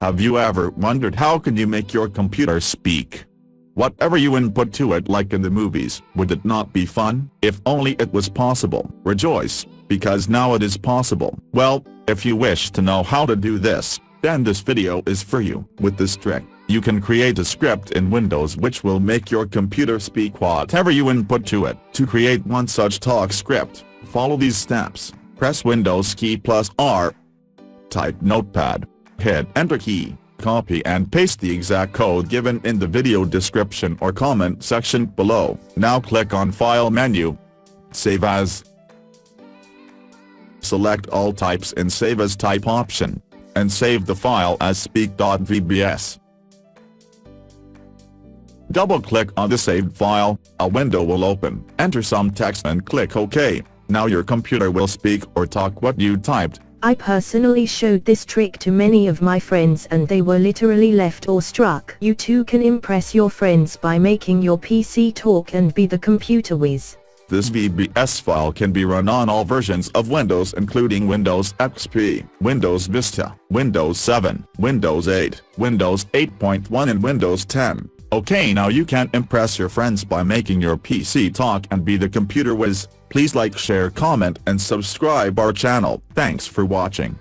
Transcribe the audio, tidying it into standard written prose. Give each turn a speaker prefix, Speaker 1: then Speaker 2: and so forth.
Speaker 1: Have you ever wondered how can you make your computer speak? Whatever you input to it, like in the movies, would it not be fun? If only it was possible. Rejoice, because now it is possible. Well, if you wish to know how to do this, then this video is for you. With this trick, you can create a script in Windows which will make your computer speak whatever you input to it. To create one such talk script, follow these steps. Press Windows key plus R. Type Notepad. Hit Enter key. Copy and paste the exact code given in the video description or comment section below. Now click on File menu. Save as. Select all types in Save as Type option, and save the file as Speak.vbs. Double-click on the saved file, a window will open. Enter some text and click OK. Now your computer will speak or talk what you typed.
Speaker 2: I personally showed this trick to many of my friends and they were literally left awestruck. You too can impress your friends by making your PC talk and be the computer whiz.
Speaker 1: This VBS file can be run on all versions of Windows including Windows XP, Windows Vista, Windows 7, Windows 8, Windows 8.1 and Windows 10. Okay, now you can impress your friends by making your PC talk and be the computer whiz. Please like, share, comment and subscribe our channel. Thanks for watching.